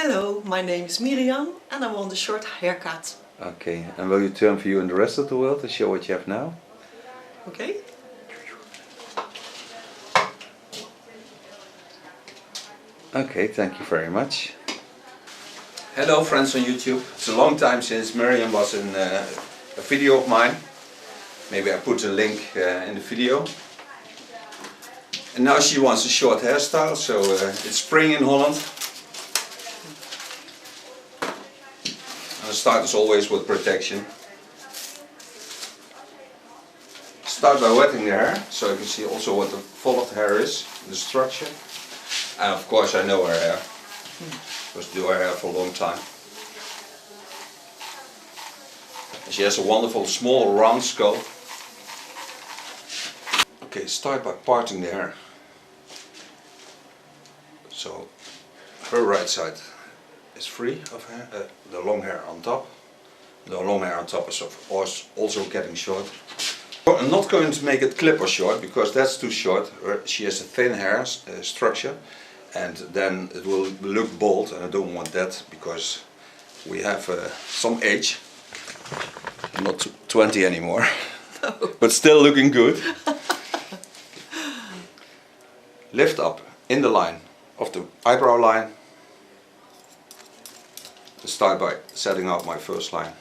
Hello, my name is Myriam and I want a short haircut. Okay, and will you turn for you in the rest of the world to show what you have now? Okay? Okay, thank you very much. Hello friends on YouTube. It's a long time since Myriam was in a video of mine. Maybe I put a link in the video. And now she wants a short hairstyle, so it's spring in Holland. And I start as always with protection. Start by wetting the hair, so you can see also what the fall of the hair is, the structure. And of course I know her hair, because I do her hair for a long time. She has a wonderful small round skull. Okay, start by parting the hair. So her right side is free of hair, the long hair on top. The long hair on top is of course also getting short. I'm not going to make it clip or short because that's too short. She has a thin hair structure and then it will look bald, and I don't want that because we have some age. I'm not 20 anymore, but still looking good. Lift up in the line of the eyebrow line. To start by setting out my first line.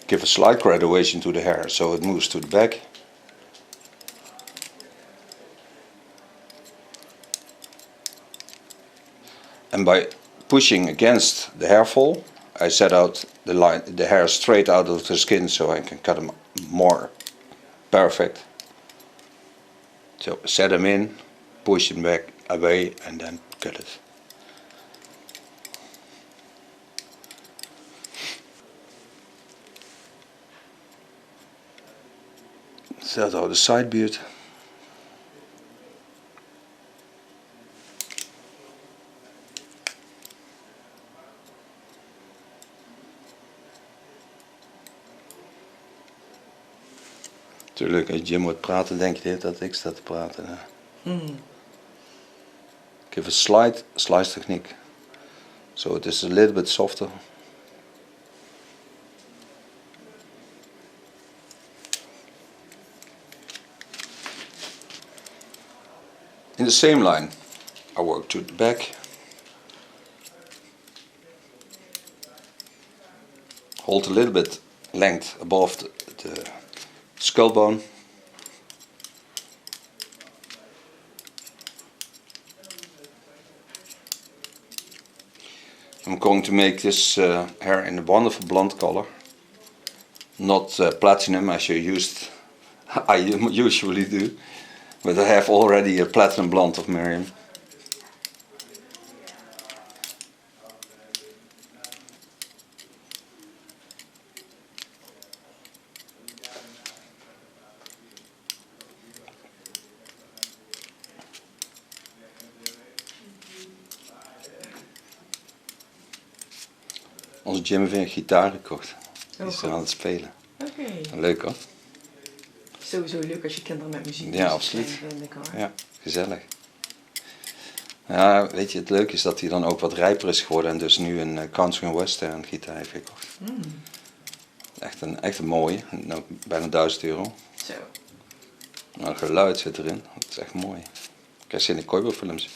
Give a slight graduation to the hair so it moves to the back. And by pushing against the hair fall, I set out the hair straight out of the skin so I can cut them more perfect. So set them in, push them back away and then cut it. Set out the side beard. Natuurlijk, als Jim wordt praten, denk je dat ik sta te praten. Give a slight slice technique, so it is a little bit softer. In the same line, I work to the back. Hold a little bit length above the skull bone. I'm going to make this hair in a wonderful blonde color, not platinum as I usually do, but I have already a platinum blonde of Myriam. Onze Jim heeft een gitaar gekocht. Die is er aan het spelen. Oké. Leuk hoor. Sowieso leuk als je kinderen met muziek Ja, absoluut. vind ik, hoor. Ja, gezellig. Ja, weet je, het leuke is dat hij dan ook wat rijper is geworden en dus nu een country en western gitaar heeft gekocht. Echt een mooie, nou, bijna €1000. Zo. Nou, het geluid zit erin, dat is echt mooi. Ik heb zin in cowboyfilms.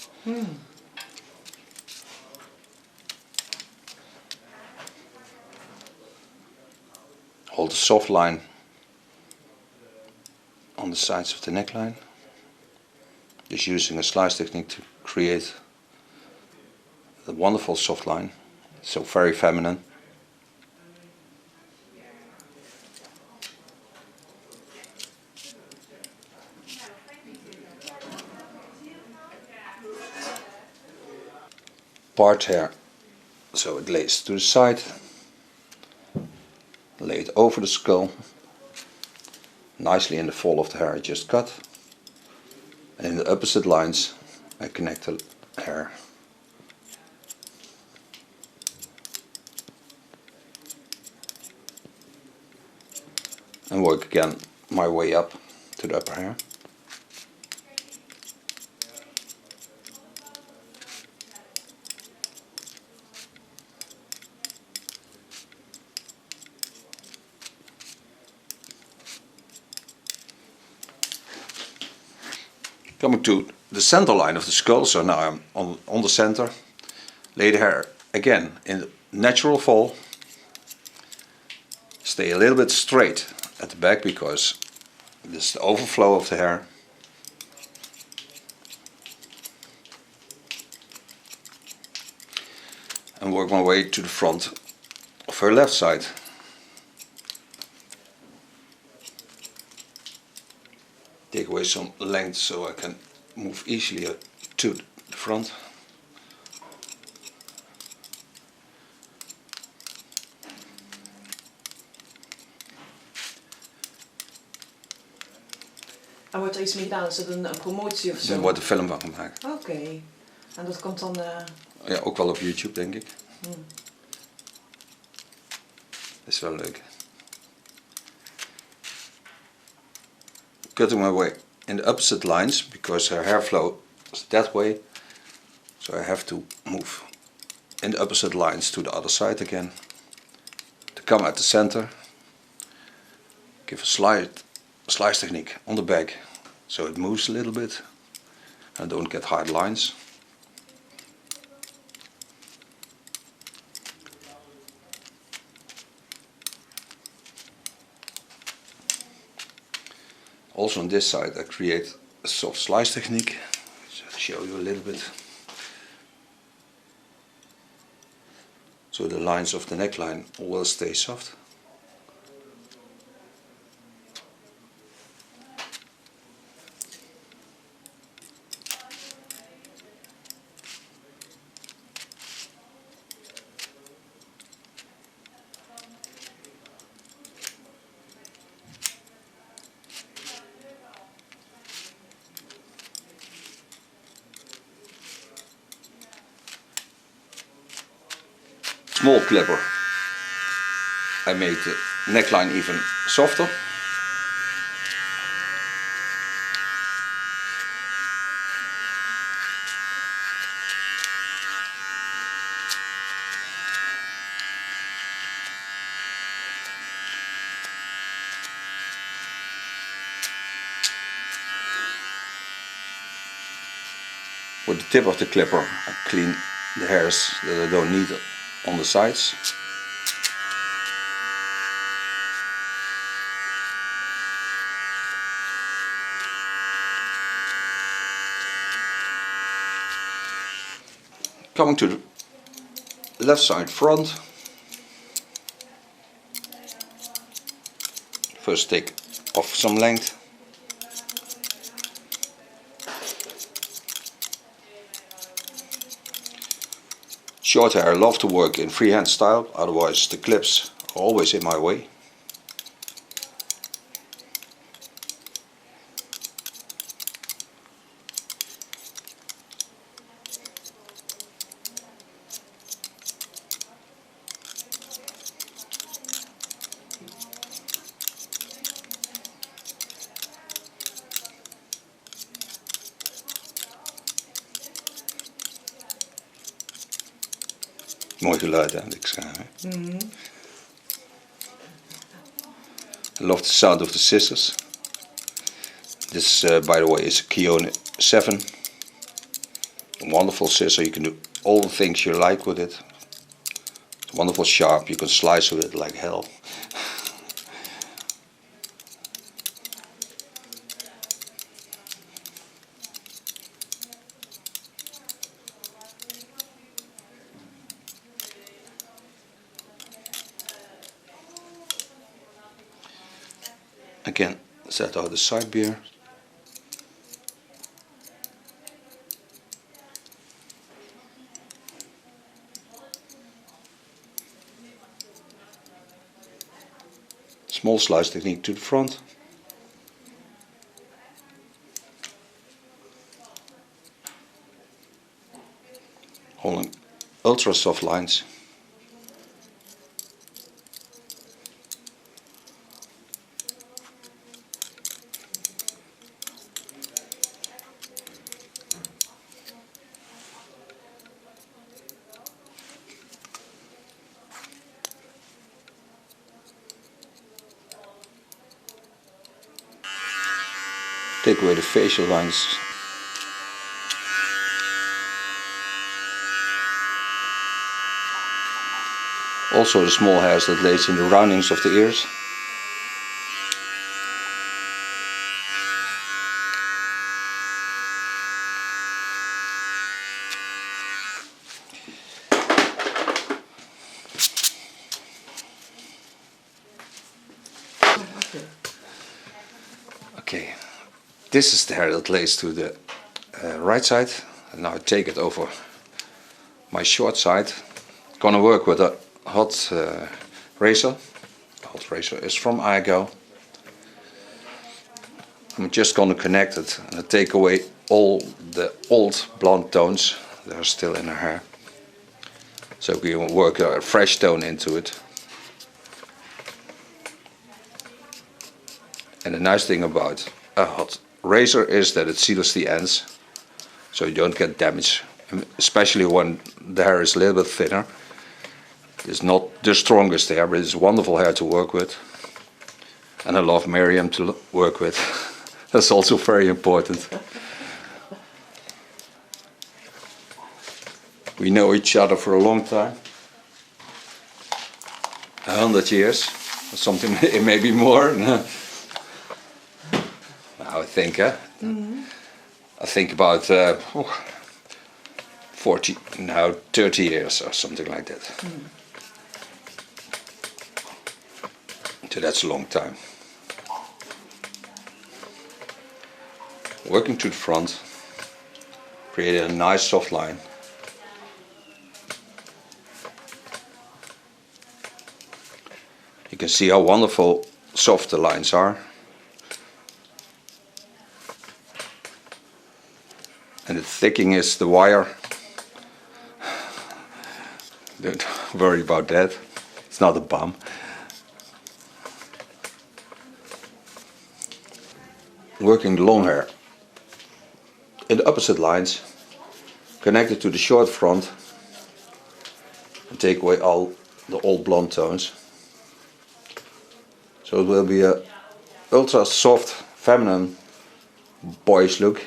Hold a soft line on the sides of the neckline. Just using a slice technique to create a wonderful soft line. So very feminine. Part hair, so it lays to the side. lay it over the skull, nicely in the fall of the hair I just cut, and in the opposite lines I connect the hair. And work again my way up to the upper hair. Coming to the center line of the skull, so now I'm on the center. Lay the hair again in the natural fall. Stay a little bit straight at the back because this is the overflow of the hair. And work my way to the front of her left side. Take away some length so I can move easily to the front. En wordt er iets mee gedaan? Is dat een promotie of zo? Er wordt een film van gemaakt. Oké. En dat komt dan... Ja, ook wel op YouTube denk ik. Dat is wel leuk. Cutting my way in the opposite lines because her hair flow is that way, so I have to move in the opposite lines to the other side again to come at the center. Give a slice technique on the back so it moves a little bit and don't get hard lines. Also on this side I create a soft slice technique, so I'll show you a little bit. So the lines of the neckline will stay soft. Small clipper. I made the neckline even softer. With the tip of the clipper I clean the hairs that I don't need on the sides. Coming to the left side front. First take off some length. Short hair, I love to work in freehand style, otherwise the clips are always in my way. Mooi geluid aan ik schaar. I love the sound of the scissors. This, by the way, is a Keone 7. A wonderful scissor. You can do all the things you like with it. It's wonderful sharp. You can slice with it like hell. Again, set out the side beard. Small slice technique to the front. Holding ultra soft lines. Take away the facial lines. Also the small hairs that lays in the roundings of the ears. Okay, this is the hair that lays to the right side, and now I take it over my short side. Gonna work with a hot razor. The hot razor is from Igo. I'm just gonna connect it and take away all the old blonde tones that are still in her hair, so we can work a fresh tone into it. And the nice thing about a hot razor is that it seals the ends, so you don't get damage, especially when the hair is a little bit thinner. It's not the strongest hair, but it's wonderful hair to work with. And I love Myriam to work with. That's also very important. We know each other for a long time. 100 years, or something, maybe more. I think, I think about 40, now 30 years or something like that. So that's a long time. Working to the front, creating a nice soft line. You can see how wonderful soft the lines are. And the thickening is the wire. Don't worry about that. It's not a bum. Working the long hair in the opposite lines, connected to the short front, and take away all the old blonde tones. So it will be a ultra soft, feminine, boyish look.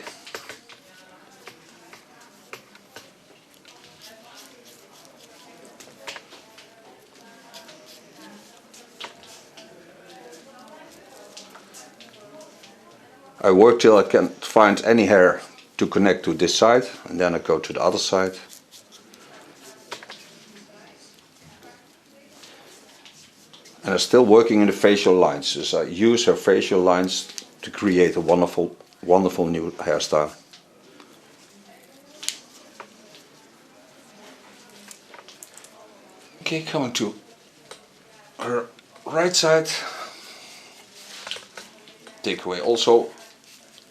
I work till I can find any hair to connect to this side, and then I go to the other side. And I'm still working in the facial lines, so I use her facial lines to create a wonderful, wonderful new hairstyle. Okay, coming to her right side. Take away also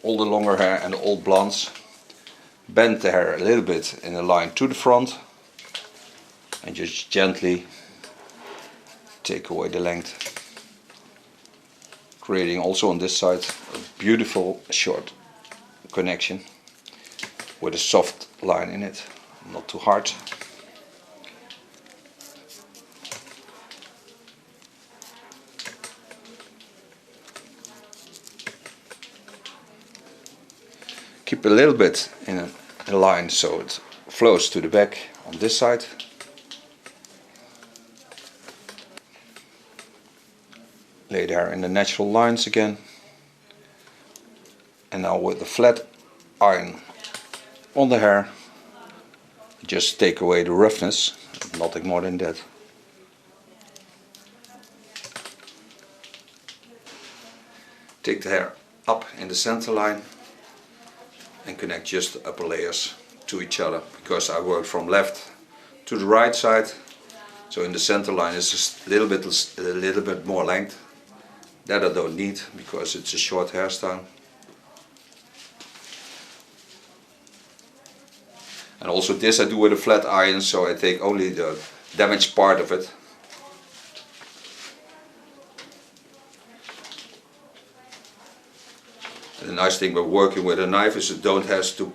all the longer hair and the old blondes. Bend the hair a little bit in a line to the front, and just gently take away the length, creating also on this side a beautiful short connection with a soft line in it, not too hard. Keep a little bit in a line so it flows to the back on this side. Lay the hair in the natural lines again. And now with the flat iron on the hair, just take away the roughness, nothing more than that. Take the hair up in the center line and connect just the upper layers to each other, because I work from left to the right side, so in the center line is just a little bit more length, That I don't need because it's a short hairstyle. And also this I do with a flat iron, so I take only the damaged part of it. And the nice thing about working with a knife is it don't have to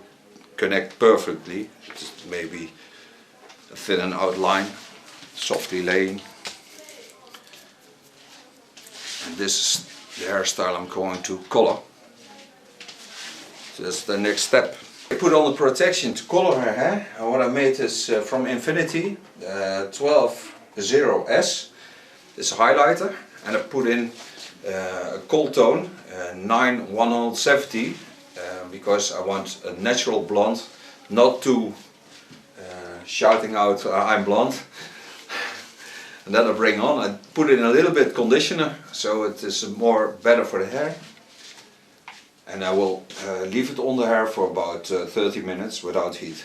connect perfectly. It's maybe a thin and outline, softly laying. And this is the hairstyle I'm going to color. So that's the next step. I put on the protection to color her hair, and what I made is from Infinity 120S. It's a highlighter, and I put in a cold tone 9170 because I want a natural blonde, not too shouting out I'm blonde. And then I bring on, I put in a little bit conditioner so it is more better for the hair. And I will leave it on the hair for about 30 minutes without heat.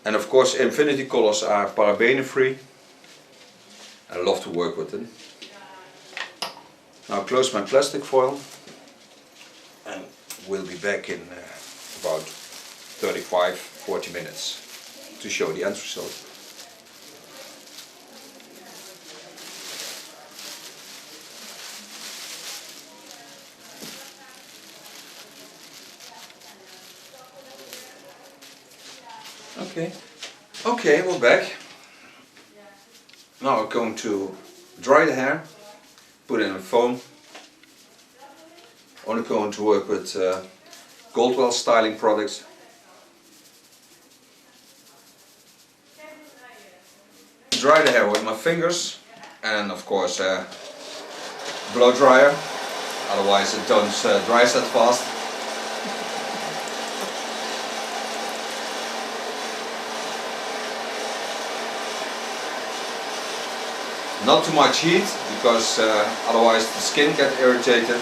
And of course Infinity colors are paraben free. I love to work with them. Now close my plastic foil and we'll be back in about 35-40 minutes to show the end result. Okay, we're back. Now we're going to dry the hair, put in a foam. Only going to work with Goldwell styling products. Dry the hair with my fingers and of course blow dryer, otherwise it don't dry that fast. Not too much heat, because otherwise the skin gets irritated.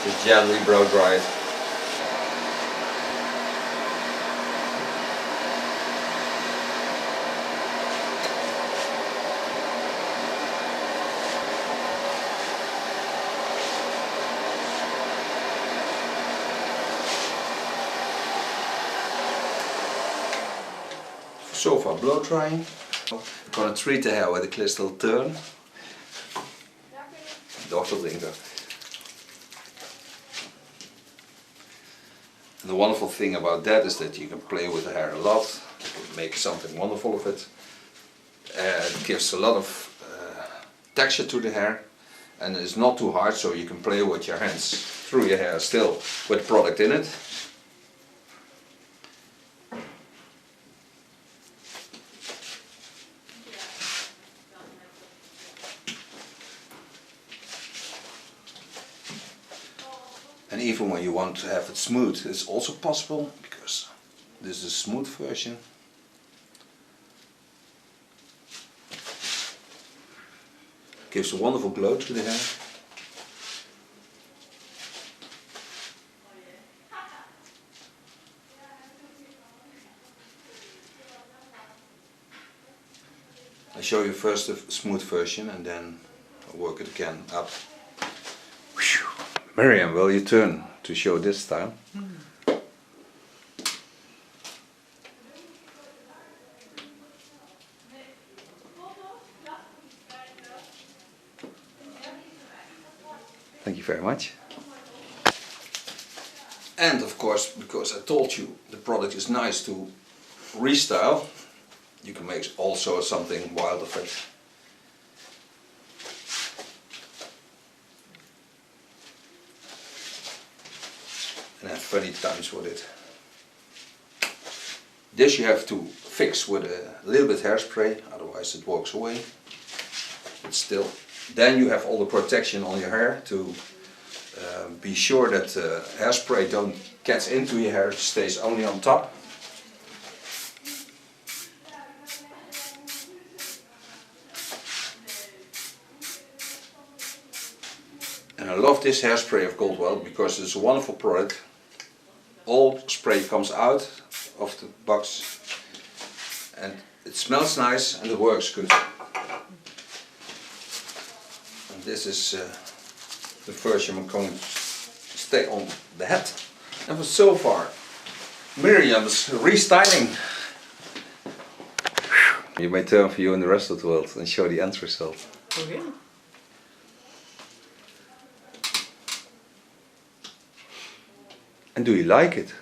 Just gently blow dry it. So far blow drying. I'm going to treat the hair with a crystal turn. Dochterdrinker. And the wonderful thing about that is that you can play with the hair a lot. You can make something wonderful of it. It gives a lot of texture to the hair. And it's not too hard, so you can play with your hands through your hair still with product in it. And even when you want to have it smooth, it's also possible, because this is a smooth version. Gives a wonderful glow to the hair. I show you first the smooth version and then I'll work it again up. Myriam, will you turn to show this style? Thank you very much. And of course, because I told you the product is nice to restyle, you can make also something wild of it. And have funny times with it. This you have to fix with a little bit hairspray, otherwise it walks away. But still, then you have all the protection on your hair to be sure that hairspray don't get into your hair, it stays only on top. And I love this hairspray of Goldwell because it's a wonderful product. All spray comes out of the box, and it smells nice and it works good. And this is the version I'm going to stay on the head. And for so far, Myriam's restyling. You may turn for you in the rest of the world and show the end result. Oh ja. And do you like it?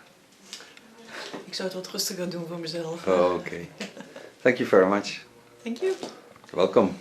Ik zou het wat rustiger doen voor mezelf. Oh, okay. Thank you very much. Thank you. Welcome.